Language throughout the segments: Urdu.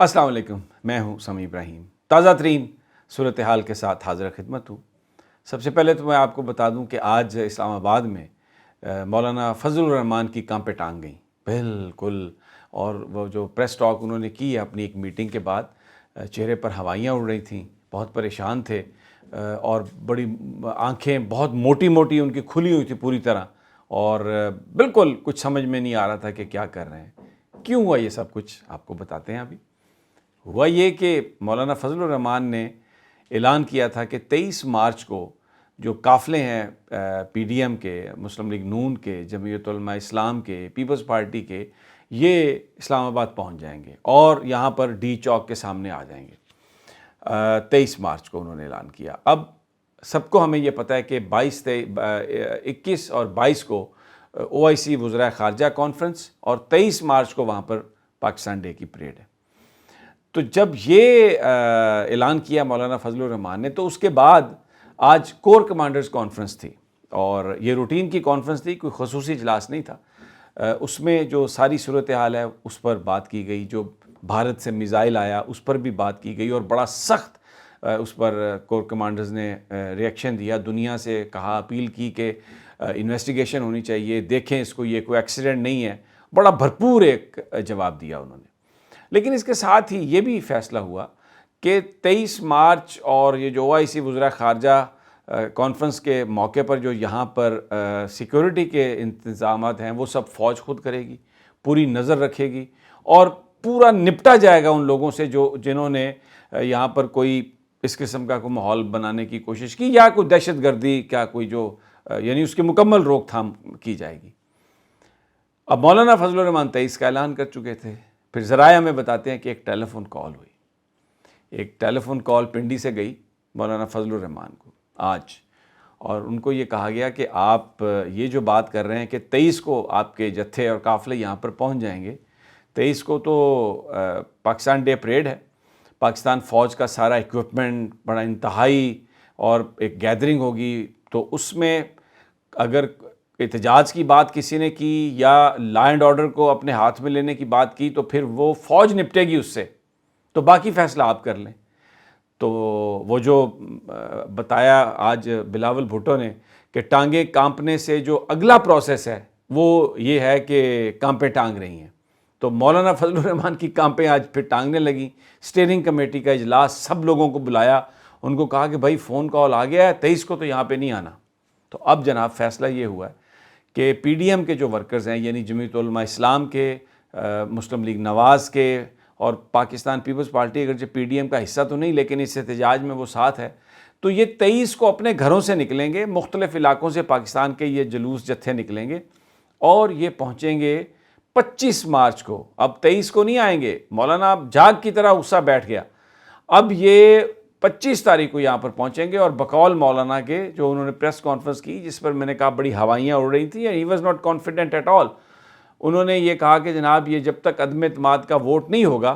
السلام علیکم، میں ہوں سمیع ابراہیم۔ تازہ ترین صورتحال کے ساتھ حاضر خدمت ہوں۔ سب سے پہلے تو میں آپ کو بتا دوں کہ آج اسلام آباد میں مولانا فضل الرحمان کی کانپیں ٹانگ گئیں بالکل، اور وہ جو پریس ٹاک انہوں نے کی اپنی ایک میٹنگ کے بعد، چہرے پر ہوائیاں اڑ رہی تھیں، بہت پریشان تھے، اور بڑی آنکھیں بہت موٹی موٹی ان کی کھلی ہوئی تھی پوری طرح، اور بالکل کچھ سمجھ میں نہیں آ رہا تھا کہ کیا کر رہے ہیں۔ کیوں ہوا یہ سب کچھ آپ کو بتاتے ہیں۔ ابھی ہوا یہ کہ مولانا فضل الرحمان نے اعلان کیا تھا کہ 23 مارچ کو جو قافلے ہیں پی ڈی ایم کے، مسلم لیگ نون کے، جمعیت علماء اسلام کے، پیپلز پارٹی کے، یہ اسلام آباد پہنچ جائیں گے اور یہاں پر ڈی چوک کے سامنے آ جائیں گے۔ 23 مارچ کو انہوں نے اعلان کیا۔ اب سب کو ہمیں یہ پتہ ہے کہ 21 اور 22 کو OIC وزراء خارجہ کانفرنس، اور 23 مارچ کو وہاں پر پاکستان ڈے کی پریڈ ہے۔ تو جب یہ اعلان کیا مولانا فضل الرحمان نے، تو اس کے بعد آج کور کمانڈرز کانفرنس تھی، اور یہ روٹین کی کانفرنس تھی، کوئی خصوصی اجلاس نہیں تھا۔ اس میں جو ساری صورتحال ہے اس پر بات کی گئی، جو بھارت سے میزائل آیا اس پر بھی بات کی گئی، اور بڑا سخت اس پر کور کمانڈرز نے ریئیکشن دیا، دنیا سے کہا، اپیل کی کہ انویسٹیگیشن ہونی چاہیے، دیکھیں اس کو، یہ کوئی ایکسیڈنٹ نہیں ہے، بڑا بھرپور ایک جواب دیا انہوں نے۔ لیکن اس کے ساتھ ہی یہ بھی فیصلہ ہوا کہ 23 مارچ اور یہ جو OIC وزراء خارجہ کانفرنس کے موقع پر جو یہاں پر سیکیورٹی کے انتظامات ہیں، وہ سب فوج خود کرے گی، پوری نظر رکھے گی، اور پورا نپٹا جائے گا ان لوگوں سے جنہوں نے یہاں پر کوئی اس قسم کا کوئی ماحول بنانے کی کوشش کی، یا کوئی دہشت گردی کا کوئی یعنی اس کی مکمل روک تھام کی جائے گی۔ اب مولانا فضل الرحمان 23 کا اعلان کر چکے تھے، پھر ذرائع ہمیں بتاتے ہیں کہ ایک ٹیلی فون کال ہوئی، ایک ٹیلی فون کال پنڈی سے گئی مولانا فضل الرحمان کو آج، اور ان کو یہ کہا گیا کہ آپ یہ جو بات کر رہے ہیں کہ 23 کو آپ کے جتھے اور قافلے یہاں پر پہنچ جائیں گے، 23 کو تو پاکستان ڈے پریڈ ہے، پاکستان فوج کا سارا ایکوپمنٹ بڑا انتہائی، اور ایک گیدرنگ ہوگی، تو اس میں اگر احتجاج کی بات کسی نے کی یا لا اینڈ آرڈر کو اپنے ہاتھ میں لینے کی بات کی، تو پھر وہ فوج نپٹے گی اس سے، تو باقی فیصلہ آپ کر لیں۔ تو وہ جو بتایا آج بلاول بھٹو نے کہ ٹانگیں کانپنے سے جو اگلا پروسیس ہے وہ یہ ہے کہ کانپیں ٹانگ رہی ہیں، تو مولانا فضل الرحمان کی کانپیں آج پھر ٹانگنے لگیں۔ اسٹیئرنگ کمیٹی کا اجلاس، سب لوگوں کو بلایا، ان کو کہا کہ بھائی فون کال آ گیا ہے، 23 کو تو یہاں پہ نہیں آنا۔ تو اب جناب فیصلہ یہ ہوا ہے کہ پی ڈی ایم کے جو ورکرز ہیں، یعنی جمعیت علماء اسلام کے، مسلم لیگ نواز کے، اور پاکستان پیپلز پارٹی اگرچہ پی ڈی ایم کا حصہ تو نہیں لیکن اس احتجاج میں وہ ساتھ ہے، تو یہ 23 کو اپنے گھروں سے نکلیں گے، مختلف علاقوں سے پاکستان کے یہ جلوس جتھے نکلیں گے، اور یہ پہنچیں گے 25 مارچ کو۔ اب 23 کو نہیں آئیں گے، مولانا اب جاگ کی طرح غصہ بیٹھ گیا، اب یہ 25 تاریخ کو یہاں پر پہنچیں گے، اور بقول مولانا کے جو انہوں نے پریس کانفرنس کی، جس پر میں نے کہا بڑی ہوائیاں اڑ رہی تھیں، he was not confident at all, انہوں نے یہ کہا کہ جناب یہ جب تک عدم اعتماد کا ووٹ نہیں ہوگا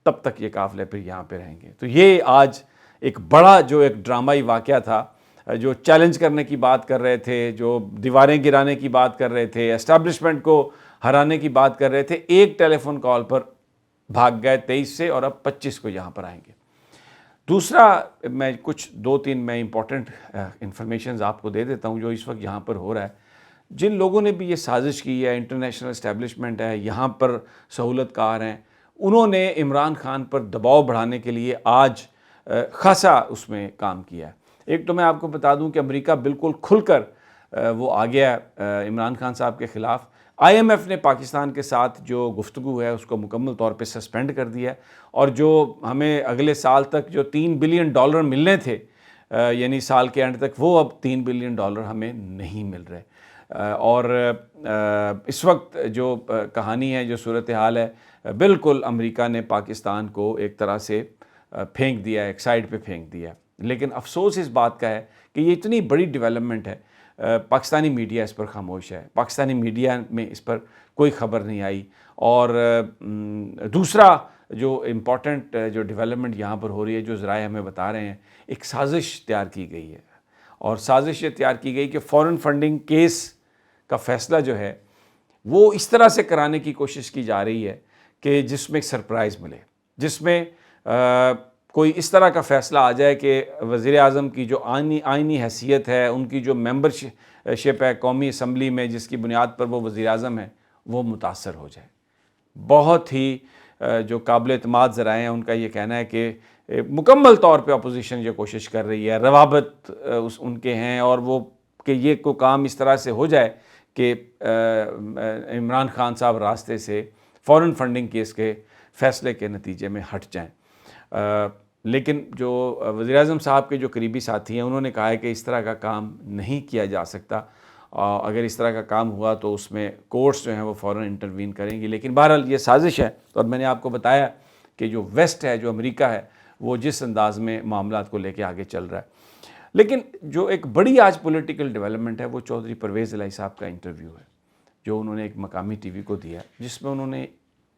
تب تک یہ قافلے پھر یہاں پہ رہیں گے۔ تو یہ آج ایک بڑا جو ایک ڈرامائی واقعہ تھا، جو چیلنج کرنے کی بات کر رہے تھے، جو دیواریں گرانے کی بات کر رہے تھے، اسٹیبلشمنٹ کو ہرانے کی بات کر رہے تھے، ایک ٹیلی فون کال پر بھاگ گئے 23 سے، اور اب 25 کو یہاں پر آئیں گے۔ دوسرا، میں کچھ 2-3 میں امپورٹنٹ انفارمیشنز آپ کو دے دیتا ہوں جو اس وقت یہاں پر ہو رہا ہے۔ جن لوگوں نے بھی یہ سازش کی ہے، انٹرنیشنل اسٹیبلشمنٹ ہے، یہاں پر سہولت کار ہیں، انہوں نے عمران خان پر دباؤ بڑھانے کے لیے آج خاصا اس میں کام کیا ہے۔ ایک تو میں آپ کو بتا دوں کہ امریکہ بالکل کھل کر وہ آ گیا عمران خان صاحب کے خلاف۔ IMF نے پاکستان کے ساتھ جو گفتگو ہے اس کو مکمل طور پہ سسپینڈ کر دیا ہے، اور جو ہمیں اگلے سال تک جو $3 بلین ملنے تھے، یعنی سال کے اینڈ تک، وہ اب $3 بلین ہمیں نہیں مل رہے۔ اور اس وقت جو کہانی ہے، جو صورتحال ہے، بالکل امریکہ نے پاکستان کو ایک طرح سے پھینک دیا ہے، ایک سائیڈ پہ پھینک دیا ہے۔ لیکن افسوس اس بات کا ہے کہ یہ اتنی بڑی ڈیولپمنٹ ہے، پاکستانی میڈیا اس پر خاموش ہے، پاکستانی میڈیا میں اس پر کوئی خبر نہیں آئی۔ اور دوسرا جو امپورٹنٹ جو ڈیولپمنٹ یہاں پر ہو رہی ہے، جو ذرائع ہمیں بتا رہے ہیں، ایک سازش تیار کی گئی ہے، اور سازش یہ تیار کی گئی کہ فورن فنڈنگ کیس کا فیصلہ جو ہے وہ اس طرح سے کرانے کی کوشش کی جا رہی ہے کہ جس میں ایک سرپرائز ملے۔ جس میں کوئی اس طرح کا فیصلہ آ جائے کہ وزیر اعظم کی جو آئینی حیثیت ہے، ان کی جو ممبرشپ ہے قومی اسمبلی میں جس کی بنیاد پر وہ وزیر اعظم ہے، وہ متاثر ہو جائے۔ بہت ہی جو قابل اعتماد ذرائع ہیں ان کا یہ کہنا ہے کہ مکمل طور پہ اپوزیشن یہ کوشش کر رہی ہے، روابط ان کے ہیں، اور وہ کہ یہ کوئی کام اس طرح سے ہو جائے کہ عمران خان صاحب راستے سے فورن فنڈنگ کیس کے فیصلے کے نتیجے میں ہٹ جائیں۔ لیکن جو وزیر اعظم صاحب کے جو قریبی ساتھی ہیں انہوں نے کہا ہے کہ اس طرح کا کام نہیں کیا جا سکتا، اگر اس طرح کا کام ہوا تو اس میں کورٹس جو ہیں وہ فوراً انٹروین کریں گی۔ لیکن بہرحال یہ سازش ہے، اور میں نے آپ کو بتایا کہ جو ویسٹ ہے، جو امریکہ ہے، وہ جس انداز میں معاملات کو لے کے آگے چل رہا ہے۔ لیکن جو ایک بڑی آج پولیٹیکل ڈیولپمنٹ ہے وہ چودھری پرویز الہی صاحب کا انٹرویو ہے، جو انہوں نے ایک مقامی ٹی وی کو دیا ہے، جس میں انہوں نے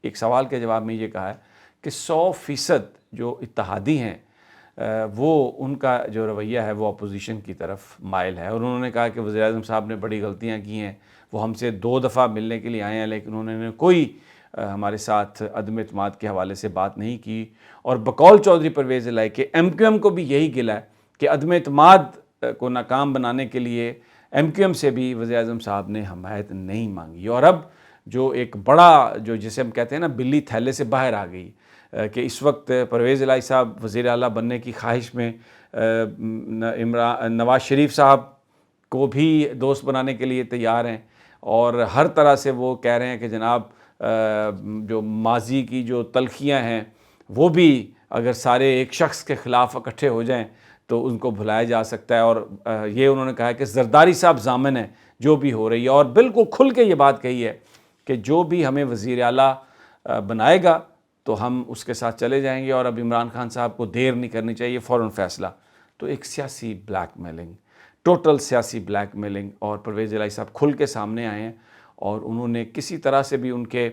ایک سوال کے جواب میں یہ کہا ہے کہ 100% جو اتحادی ہیں وہ ان کا جو رویہ ہے وہ اپوزیشن کی طرف مائل ہے، اور انہوں نے کہا کہ وزیر اعظم صاحب نے بڑی غلطیاں کی ہیں، وہ ہم سے 2 دفعہ ملنے کے لیے آئے ہیں لیکن انہوں نے کوئی ہمارے ساتھ عدم اعتماد کے حوالے سے بات نہیں کی، اور بقول چودھری پرویز الہی کے ایم کیو ایم کو بھی یہی گلہ ہے کہ عدم اعتماد کو ناکام بنانے کے لیے ایم کیو ایم سے بھی وزیر اعظم صاحب نے حمایت نہیں مانگی، اور اب جو ایک بڑا جو جسے ہم کہتے ہیں نا بلی تھیلے سے باہر آ گئی کہ اس وقت پرویز الہی صاحب وزیر اعلیٰ بننے کی خواہش میں نواز شریف صاحب کو بھی دوست بنانے کے لیے تیار ہیں، اور ہر طرح سے وہ کہہ رہے ہیں کہ جناب جو ماضی کی جو تلخیاں ہیں وہ بھی اگر سارے ایک شخص کے خلاف اکٹھے ہو جائیں تو ان کو بھلایا جا سکتا ہے، اور یہ انہوں نے کہا ہے کہ زرداری صاحب ضامن ہے جو بھی ہو رہی ہے، اور بالکل کھل کے یہ بات کہی ہے کہ جو بھی ہمیں وزیر اعلیٰ بنائے گا تو ہم اس کے ساتھ چلے جائیں گے، اور اب عمران خان صاحب کو دیر نہیں کرنی چاہیے، فوراً فیصلہ۔ تو ایک سیاسی بلیک میلنگ، ٹوٹل سیاسی بلیک میلنگ، اور پرویز الہی صاحب کھل کے سامنے آئے ہیں، اور انہوں نے کسی طرح سے بھی ان کے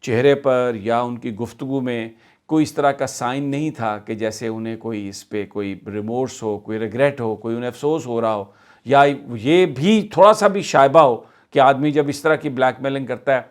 چہرے پر یا ان کی گفتگو میں کوئی اس طرح کا سائن نہیں تھا کہ جیسے انہیں کوئی اس پہ کوئی ریمورس ہو، کوئی ریگریٹ ہو، کوئی انہیں افسوس ہو رہا ہو، یا یہ بھی تھوڑا سا بھی شائبہ ہو کہ آدمی جب اس طرح کی بلیک میلنگ کرتا ہے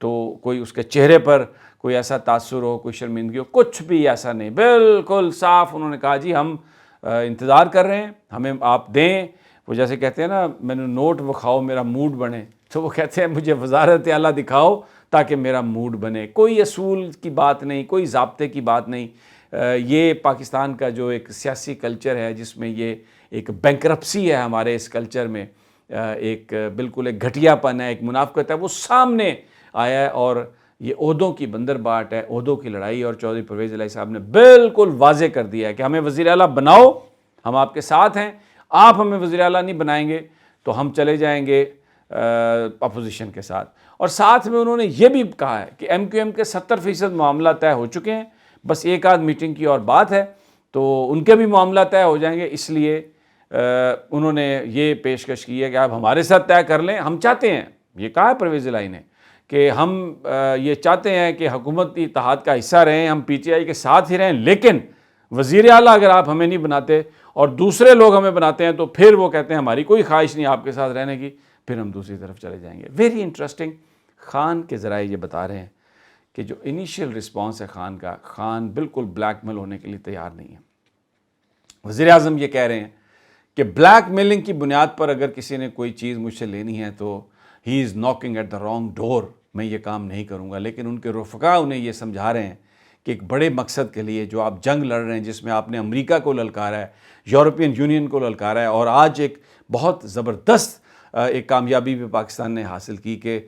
تو کوئی اس کے چہرے پر کوئی ایسا تاثر ہو، کوئی شرمندگی ہو، کچھ بھی ایسا نہیں، بالکل صاف انہوں نے کہا جی ہم انتظار کر رہے ہیں، ہمیں آپ دیں۔ وہ جیسے کہتے ہیں نا میں نے نوٹ وکھاؤ میرا موڈ بنے، تو وہ کہتے ہیں مجھے وزارت اعلیٰ دکھاؤ تاکہ میرا موڈ بنے۔ کوئی اصول کی بات نہیں، کوئی ضابطے کی بات نہیں۔ یہ پاکستان کا جو ایک سیاسی کلچر ہے جس میں یہ ایک بینکرپسی ہے ہمارے اس کلچر میں، ایک بالکل ایک گھٹیا پن ہے، ایک منافقت ہے، وہ سامنے آیا ہے، اور یہ عہدوں کی بندر باٹ ہے، عہدوں کی لڑائی، اور چودھری پرویز الہی صاحب نے بالکل واضح کر دیا ہے کہ ہمیں وزیر اعلیٰ بناؤ، ہم آپ کے ساتھ ہیں، آپ ہمیں وزیر اعلیٰ نہیں بنائیں گے تو ہم چلے جائیں گے اپوزیشن کے ساتھ۔ اور ساتھ میں انہوں نے یہ بھی کہا ہے کہ ایم کیو ایم کے 70% معاملہ طے ہو چکے ہیں، بس ایک آدھ میٹنگ کی اور بات ہے تو ان کے بھی معاملہ طے ہو جائیں گے، اس لیے انہوں نے یہ پیشکش کی ہے کہ آپ ہمارے ساتھ طے کر لیں، ہم چاہتے ہیں، یہ کہا ہے پرویز الہی نے کہ ہم یہ چاہتے ہیں کہ حکومتی اتحاد کا حصہ رہیں، ہم پی ٹی آئی کے ساتھ ہی رہیں، لیکن وزیر اعلیٰ اگر آپ ہمیں نہیں بناتے اور دوسرے لوگ ہمیں بناتے ہیں تو پھر وہ کہتے ہیں ہماری کوئی خواہش نہیں آپ کے ساتھ رہنے کی، پھر ہم دوسری طرف چلے جائیں گے۔ ویری انٹرسٹنگ، خان کے ذرائع یہ بتا رہے ہیں کہ جو انیشیل رسپانس ہے خان کا، خان بالکل بلیک میل ہونے کے لیے تیار نہیں ہے۔ وزیر اعظم یہ کہہ رہے ہیں کہ بلیک میلنگ کی بنیاد پر اگر کسی نے کوئی چیز مجھ سے لینی ہے تو ہی از ناکنگ ایٹ دا رانگ ڈور، میں یہ کام نہیں کروں گا۔ لیکن ان کے رفقا انہیں یہ سمجھا رہے ہیں کہ ایک بڑے مقصد کے لیے جو آپ جنگ لڑ رہے ہیں، جس میں آپ نے امریکہ کو للکارا ہے، یورپین یونین کو للکارا ہے، اور آج ایک بہت زبردست ایک کامیابی بھی پاکستان نے حاصل کی کہ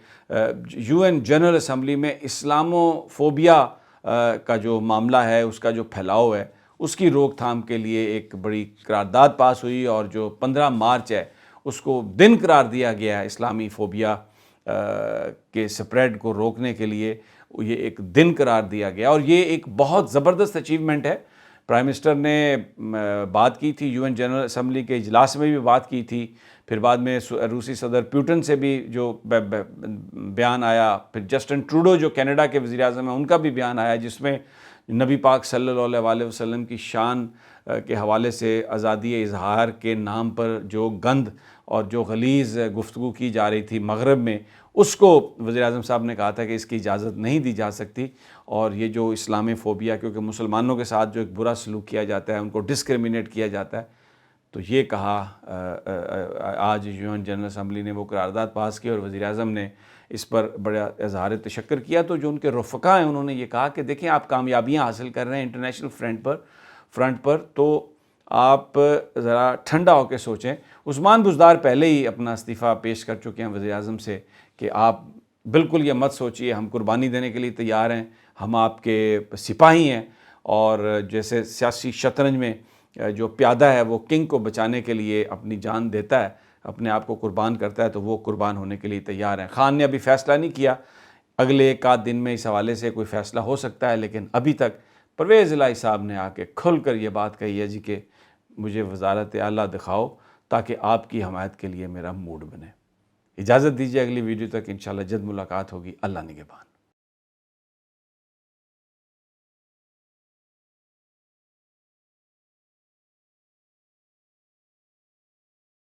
یو این جنرل اسمبلی میں اسلامو فوبیا کا جو معاملہ ہے، اس کا جو پھیلاؤ ہے، اس کی روک تھام کے لیے ایک بڑی قرارداد پاس ہوئی، اور جو 15 مارچ ہے اس کو دن قرار دیا گیا ہے اسلامی فوبیا کے سپریڈ کو روکنے کے لیے، یہ ایک دن قرار دیا گیا، اور یہ ایک بہت زبردست اچیومنٹ ہے۔ پرائم منسٹر نے بات کی تھی، یو این جنرل اسمبلی کے اجلاس میں بھی بات کی تھی، پھر بعد میں روسی صدر پیوٹن سے بھی جو بیان آیا، پھر جسٹن ٹروڈو جو کینیڈا کے وزیر اعظم ہیں ان کا بھی بیان آیا، جس میں نبی پاک صلی اللہ علیہ وسلم کی شان کے حوالے سے آزادی اظہار کے نام پر جو گند اور جو غلیظ گفتگو کی جا رہی تھی مغرب میں، اس کو وزیر اعظم صاحب نے کہا تھا کہ اس کی اجازت نہیں دی جا سکتی، اور یہ جو اسلامی فوبیا، کیونکہ مسلمانوں کے ساتھ جو ایک برا سلوک کیا جاتا ہے، ان کو ڈسکرمنیٹ کیا جاتا ہے، تو یہ کہا آج یون جنرل اسمبلی نے وہ قرارداد پاس کی اور وزیر اعظم نے اس پر بڑا اظہار تشکر کیا۔ تو جو ان کے رفقا ہیں انہوں نے یہ کہا کہ دیکھیں آپ کامیابیاں حاصل کر رہے ہیں انٹرنیشنل فرنٹ پر، تو آپ ذرا ٹھنڈا ہو کے سوچیں۔ عثمان بزدار پہلے ہی اپنا استعفیٰ پیش کر چکے ہیں وزیر اعظم سے کہ آپ بالکل یہ مت سوچئے، ہم قربانی دینے کے لیے تیار ہیں، ہم آپ کے سپاہی ہیں، اور جیسے سیاسی شطرنج میں جو پیادہ ہے وہ کنگ کو بچانے کے لیے اپنی جان دیتا ہے، اپنے آپ کو قربان کرتا ہے، تو وہ قربان ہونے کے لیے تیار ہیں۔ خان نے ابھی فیصلہ نہیں کیا، اگلے ایک آدھ دن میں اس حوالے سے کوئی فیصلہ ہو سکتا ہے، لیکن ابھی تک پرویز الہی صاحب نے آ کے کھل کر یہ بات کہی ہے جی کہ مجھے وزارت اعلیٰ دکھاؤ تاکہ آپ کی حمایت کے لیے میرا موڈ بنے۔ اجازت دیجیے، اگلی ویڈیو تک انشاءاللہ جلد ملاقات ہوگی۔ اللہ نگہبان۔